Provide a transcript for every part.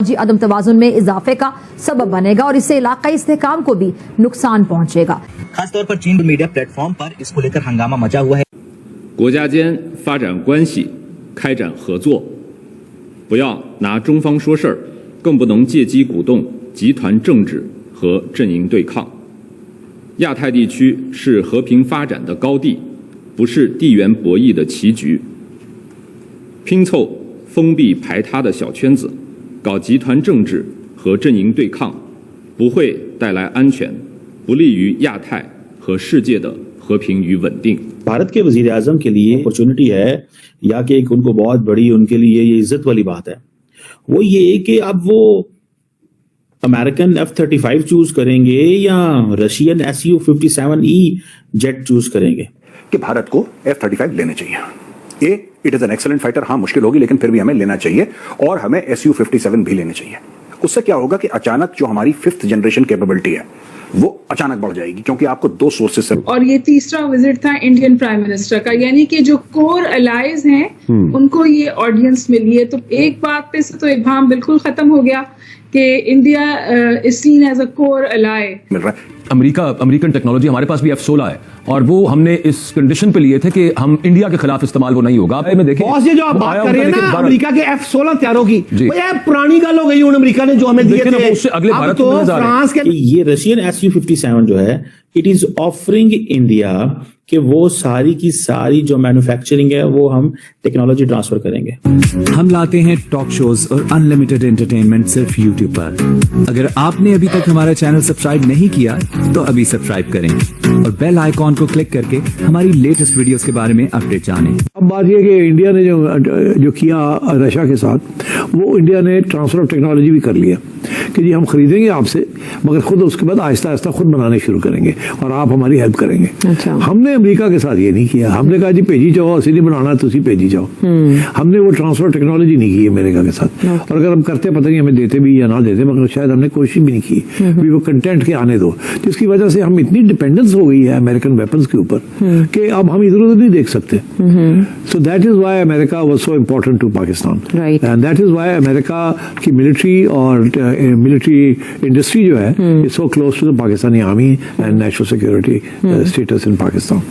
फौजी अदम तवाजुन में इजाफे का सबब बनेगा और इससे इलाकाई इस्तेहकाम को भी नुकसान पहुंचेगा। खासतौर पर चीन मीडिया प्लेटफॉर्म पर इसको लेकर हंगामा मचा हुआ है। 国家间发展关系，开展合作，不要拿中方说事儿，更不能借机鼓动集团政治和阵营对抗。亚太地区是和平发展的高地，不是地缘博弈的棋局。拼凑封闭排他的小圈子，搞集团政治和阵营对抗，不会带来安全，不利于亚太和世界的和平与稳定。भारत के वजीर आजम के लिए अपॉर्चुनिटी है या कि एक उनको बहुत बड़ी उनके लिए ये इज्जत वाली बात है, वो ये कि अब वो अमेरिकन F-35 चूज करेंगे या रशियन Su-57E जेट चूज करेंगे। कि भारत को F-35 लेने चाहिए। It is an excellent fighter, हाँ मुश्किल होगी लेकिन फिर भी हमें लेना चाहिए, और हमें Su-57 भी लेने चाहिए। उससे क्या होगा कि अचानक जो हमारी 5th जनरेशन कैपेबिलिटी है वो अचानक बढ़ जाएगी, क्योंकि आपको 2 सोर्सेज से। और ये तीसरा विजिट था इंडियन प्राइम मिनिस्टर का, यानी कि जो कोर अलाइज हैं उनको ये ऑडियंस मिली है। तो एक बात पे से तो इब्हाम बिल्कुल खत्म हो गया कि India is seen as a core ally. मिल रहा है अमेरिकन टेक्नोलॉजी हमारे पास भी F-16 है, और वो हमने इस कंडीशन पे लिए थे कि हम इंडिया के खिलाफ इस्तेमाल वो नहीं होगा। में देखिए बॉस, ये जो आप बात कर रहे हैं ना अमेरिका के F-16 तैयारों की, ये पुरानी गल हो गई उन अमेरिका ने जो हमें दिए थे। उससे अगले भारत तो फ्रांस के ये रशियन Su-57 जो है, इट इज ऑफरिंग इंडिया कि वो सारी की सारी जो मैन्युफैक्चरिंग है वो हम टेक्नोलॉजी ट्रांसफर करेंगे। हम लाते हैं टॉक शोज और अनलिमिटेड एंटरटेनमेंट सिर्फ YouTube पर। अगर आपने अभी तक हमारा चैनल सब्सक्राइब नहीं किया तो अभी सब्सक्राइब करें और बेल आइकॉन को क्लिक करके हमारी लेटेस्ट वीडियोस के बारे में अपडेट जानें। अब बात यह कि इंडिया ने जो किया रशिया के साथ, वो इंडिया ने ट्रांसफर ऑफ टेक्नोलॉजी भी कर लिया कि जी हम खरीदेंगे आपसे, मगर खुद उसके बाद आहिस्ता आहिस्ता खुद बनाने शुरू करेंगे और आप हमारी हेल्प करेंगे। अच्छा। हमने अमेरिका के साथ ये नहीं किया, हमने कहा जी भेजी जाओ, असली नहीं बनाना तुसी भेजी जाओ। हमने वो ट्रांसफर टेक्नोलॉजी नहीं की अमेरिका के साथ, और अगर हम करते पता नहीं हमें देते भी या ना देते, मगर शायद हमने कोशिश भी नहीं की भी वो कंटेंट के आने दो, जिसकी वजह से हम इतनी डिपेंडेंस हो गई है अमेरिकन वेपन्स के ऊपर कि अब हम इधर उधर नहीं देख सकते। So that is why America was so important to Pakistan, and that is why America की मिलिट्री और मिलिट्री इंडस्ट्री जो है is so close to the Pakistani army and national security status in Pakistan.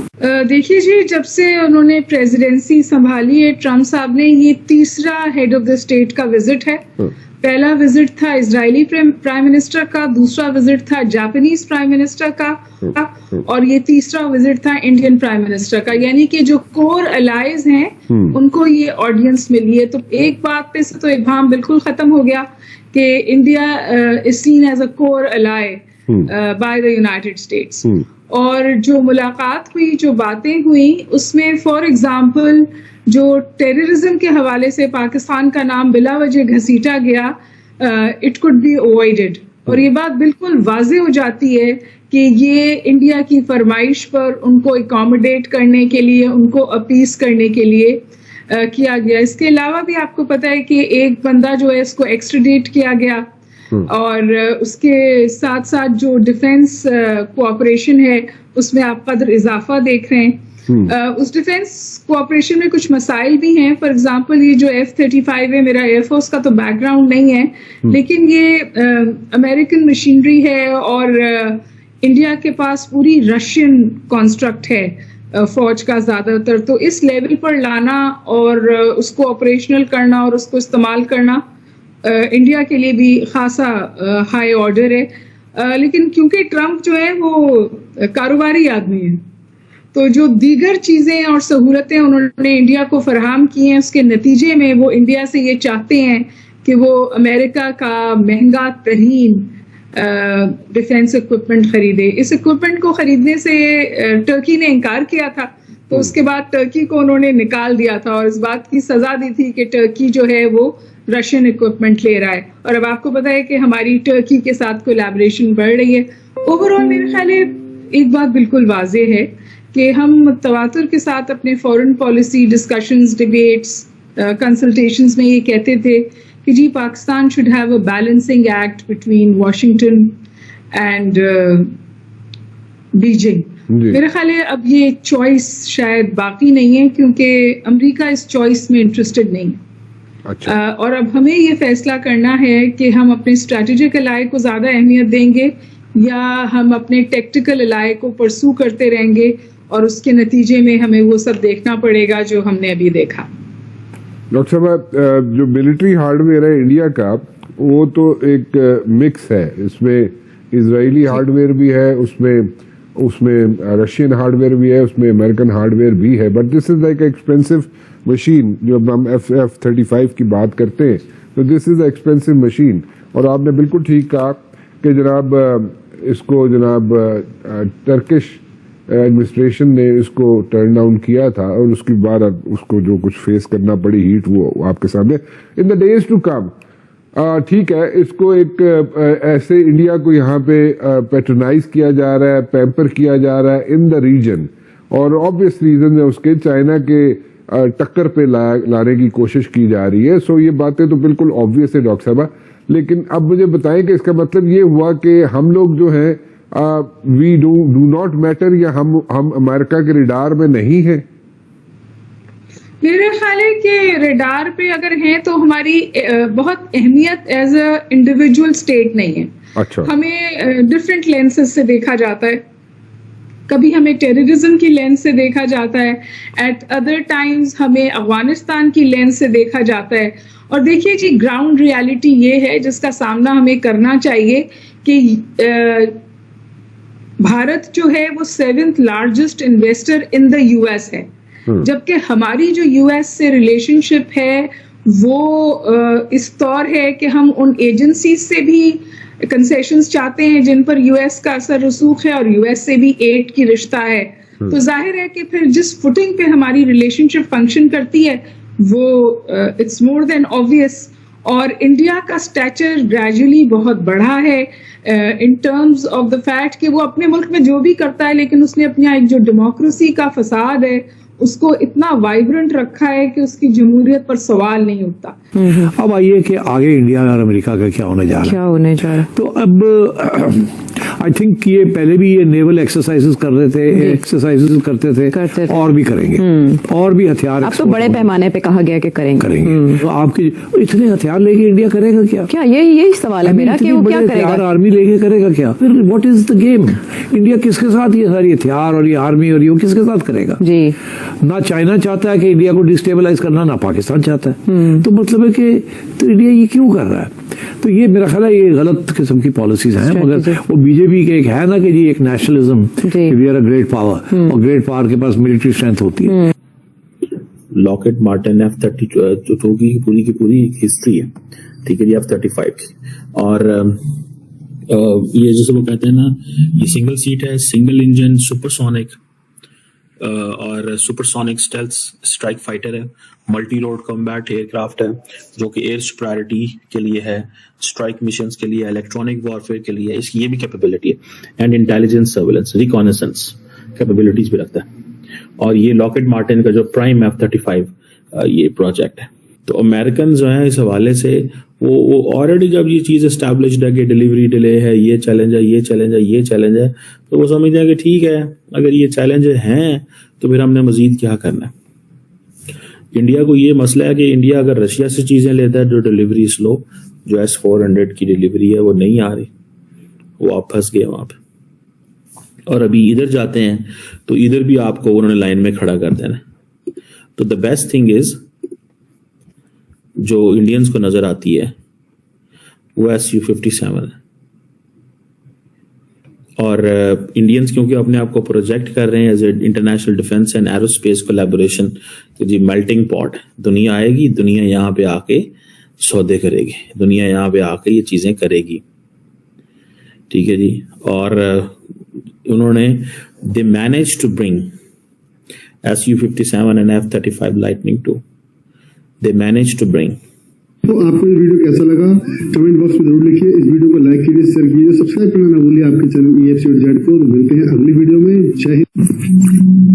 देखिए जी, जब से उन्होंने प्रेसिडेंसी संभाली है ट्रम्प साहब ने, ये तीसरा हेड ऑफ द स्टेट का विजिट है। पहला विजिट था इजरायली प्राइम मिनिस्टर का, दूसरा विजिट था जापानीज प्राइम मिनिस्टर का, और ये तीसरा विजिट था इंडियन प्राइम मिनिस्टर का। यानी कि जो कोर अलाइज हैं उनको ये ऑडियंस मिली है। तो एक बात पे से तो इब्हाम बिल्कुल खत्म हो गया कि India is seen as a core ally by the United States. और जो मुलाकात हुई, जो बातें हुई, उसमें फॉर एग्जाम्पल जो टेररिज्म के हवाले से पाकिस्तान का नाम बिला वजह घसीटा गया, इट कुड बी अवॉइडेड। और ये बात बिल्कुल वाज़ेह हो जाती है कि ये इंडिया की फरमाइश पर उनको अकोमोडेट करने के लिए, उनको अपीस करने के लिए किया गया। इसके अलावा भी आपको पता है कि एक बंदा जो है इसको एक्सट्राडिट किया गया, और उसके साथ साथ जो डिफेंस कोऑपरेशन है उसमें आप कदर इजाफा देख रहे हैं। उस डिफेंस कोऑपरेशन में कुछ मसाइल भी हैं। फॉर एग्जांपल ये जो F-35 है, मेरा एयरफोर्स का तो बैकग्राउंड नहीं है, लेकिन ये अमेरिकन मशीनरी है और इंडिया के पास पूरी रशियन कॉन्स्ट्रक्ट है फौज का ज्यादातर। तो इस लेवल पर लाना और उसको ऑपरेशनल करना और उसको इस्तेमाल करना इंडिया के लिए भी खासा हाई ऑर्डर है। लेकिन क्योंकि ट्रम्प जो है वो कारोबारी आदमी है, तो जो दीगर चीज़ें और सहूलतें उन्होंने इंडिया को फराहम की हैं, उसके नतीजे में वो इंडिया से ये चाहते हैं कि वो अमेरिका का महंगा तरीन डिफेंस इक्विपमेंट खरीदे। इस इक्विपमेंट को खरीदने से टर्की ने इनकार किया था, तो उसके बाद टर्की को उन्होंने निकाल दिया था और इस बात की सजा दी थी कि टर्की जो है वो रशियन इक्विपमेंट ले रहा है। और अब आपको पता है कि हमारी टर्की के साथ कोलैबोरेशन बढ़ रही है। ओवरऑल मेरे ख्याल है एक बात बिल्कुल वाज़ेह है कि हम तवातुर के साथ अपने foreign policy discussions, debates, consultations में ये कहते थे कि जी Pakistan should have a balancing act between Washington and Beijing. मेरे ख्याल है अब ये चॉइस शायद बाकी नहीं है, क्योंकि अमेरिका इस चॉइस में इंटरेस्टेड नहीं है। اور اب ہمیں یہ فیصلہ کرنا ہے کہ ہم اپنے اسٹریٹجک الائے کو زیادہ اہمیت دیں گے یا ہم اپنے ٹیکٹیکل الائے کو پرسو کرتے رہیں گے، اور اس کے نتیجے میں ہمیں وہ سب دیکھنا پڑے گا جو ہم نے ابھی دیکھا. ڈاکٹر صاحب، جو ملٹری ہارڈ ویئر ہے انڈیا کا وہ تو ایک مکس ہے، اس میں اسرائیلی ہارڈ ویئر بھی ہے، اس میں رشین ہارڈ ویئر بھی ہے، اس میں امریکن ہارڈ ویئر بھی ہے، but this is like expensive machine. جو ہم F-35 کی بات کرتے ہیں تو دس از ایکسپینسو مشین. اور آپ نے بالکل ٹھیک کہا کہ جناب اس کو جناب ٹرکش ایڈمنسٹریشن نے اس کو ٹرن ڈاؤن کیا تھا، اور اس کے بعد اس کو جو کچھ فیس کرنا پڑی ہیٹ وہ آپ کے سامنے ان دا ڈیز ٹو کم. ٹھیک ہے، اس کو ایک ایسے انڈیا کو یہاں پہ پیٹرنائز کیا جا رہا ہے، پیمپر کیا جا رہا ہے ان دا ریجن، اور آبویس ریزن ہے اس کے چائنا کے ٹکر پہ لانے کی کوشش کی جا رہی ہے. سو یہ باتیں تو بالکل آبویس ہے ڈاکٹر صاحبہ، لیکن اب مجھے بتائیں کہ اس کا مطلب یہ ہوا کہ ہم لوگ جو ہیں وی ڈو ناٹ میٹر، یا ہم امریکہ کے ریڈار میں نہیں ہیں؟ میرا خیال ہے کہ ریڈار پہ اگر ہیں تو ہماری بہت اہمیت ایز اے انڈیویجول اسٹیٹ نہیں ہے. اچھا، ہمیں ڈفرینٹ لینسز سے دیکھا جاتا ہے. کبھی ہمیں ٹیررزم کی لینس سے دیکھا جاتا ہے، ایٹ ادر ٹائمز ہمیں افغانستان کی لینس سے دیکھا جاتا ہے. اور دیکھیے جی، گراؤنڈ ریالٹی یہ ہے جس کا سامنا ہمیں کرنا چاہیے کہ بھارت جو ہے وہ 7th largest investor in the U S ہے، جبکہ ہماری جو یو ایس سے ریلیشن شپ ہے وہ اس طور ہے کہ ہم ان ایجنسیز سے بھی کنسیشنز چاہتے ہیں جن پر یو ایس کا اثر رسوخ ہے، اور یو ایس سے بھی ایڈ کی رشتہ ہے. تو ظاہر ہے کہ پھر جس فوٹنگ پہ ہماری ریلیشن شپ فنکشن کرتی ہے وہ اٹس مور دین آبویس. اور انڈیا کا اسٹیچر گریجولی بہت بڑھا ہے in terms of the fact کہ وہ اپنے ملک میں جو بھی کرتا ہے، لیکن اس نے اپنا ایک جو ڈیموکریسی کا فساد ہے اس کو اتنا وائبرنٹ رکھا ہے کہ اس کی جمہوریت پر سوال نہیں اٹھتا. اب آئیے کہ آگے انڈیا اور امریکہ کا کیا ہونے جا رہا ہے. تو اب آئی تھنک یہ پہلے بھی یہ نیول ایکسرسائز کر رہے تھے، ایکسرسائز کرتے تھے اور بھی کریں گے، اور بھی ہتھیار اب تو بڑے پیمانے پہ کہا گیا کہ کریں گے. تو آپ کے اتنے ہتھیار لے کے انڈیا کرے گا کیا؟ یہی سوال ہے میرا کہ وہ کیا کرے گا. آرمی لے کے کرے گا کیا؟ پھر what is the game? India کس کے ساتھ یہ ساری ہتھیار اور یہ آرمی اور یہ کس کے ساتھ کرے گا؟ جی، نہ چائنا چاہتا ہے کہ انڈیا کو ڈسٹیبلائز کرنا، نہ پاکستان چاہتا ہے. تو مطلب ہے کہ تو انڈیا یہ کیوں کر رہا ہے؟ تو یہ میرا خیال ہے یہ غلط قسم کی پالیسیز ہیں. مگر وہ بی جے پی کے ایک ہے نا کہ جی ایک nationalism, we are a great power, اور گریٹ پاور کے پاس ملٹری اسٹرینتھ ہوتی ہے. لاکہیڈ مارٹن F-32 کی پوری ہسٹری ہے، ٹھیک ہے جی، F-35 کی. اور یہ جیسے وہ کہتے ہیں نا، یہ سنگل سیٹ ہے، سنگل انجن، سپر سونک اور supersonic stealth strike fighter ہے، ملٹی روڈ کمبیٹ ایئر کرافٹ ہے جو کہ ایئر سپریورٹی کے لیے ہے، اسٹرائک مشنز کے لیے، الیکٹرانک وارفیئر کے لیے اس کی یہ بھی کیپیبلٹی ہے، اینڈ انٹیلیجنس سرویلنس ریکانیسنس کیپیبلٹیز بھی رکھتا ہے. اور یہ لاکہیڈ مارٹن کا جو پرائم F-35 یہ پروجیکٹ ہے. تو امریکن جو ہیں اس حوالے سے وہ آلریڈی جب یہ چیز اسٹیبلشڈ ہے کہ ڈلیوری ڈیلے ہے، یہ چیلنج ہے، یہ چیلنج ہے، یہ چیلنج ہے، تو وہ سمجھتے ہیں کہ ٹھیک ہے اگر یہ چیلنج ہیں تو پھر ہم نے مزید کیا کرنا ہے. انڈیا کو یہ مسئلہ ہے کہ انڈیا اگر رشیا سے چیزیں لیتا ہے جو ڈلیوری سلو، جو S-400 کی ڈلیوری ہے وہ نہیں آ رہی، وہ آپ پھنس گئے وہاں پہ. اور ابھی ادھر جاتے ہیں تو ادھر بھی آپ کو انہوں نے لائن میں کھڑا کر دینا. تو دا بیسٹ تھنگ از جو انڈینز کو نظر آتی ہے وہ Su-57 ہے. اور انڈینز کیونکہ اپنے آپ کو پروجیکٹ کر رہے ہیں as a international defence and arrow space collaboration کہ جی میلٹنگ پاٹ، دنیا آئے گی، دنیا یہاں پہ آ کے سودے کرے گی، دنیا یہاں پہ آ کے یہ چیزیں کرے گی، ٹھیک ہے جی. اور انہوں نے they managed to bring Su-57 and F-35 Lightning II. They managed to bring. تو آپ کو یہ ویڈیو کیسا لگا کمنٹ باکس میں ضرور لکھیے. اس ویڈیو کو لائک کیجیے، شیئر کیجیے، سبسکرائب کرنا نہ بھولیے آپ کے چینل EFC اور جیڈ کو. ملتے ہیں اگلی ویڈیو میں. جے ہند.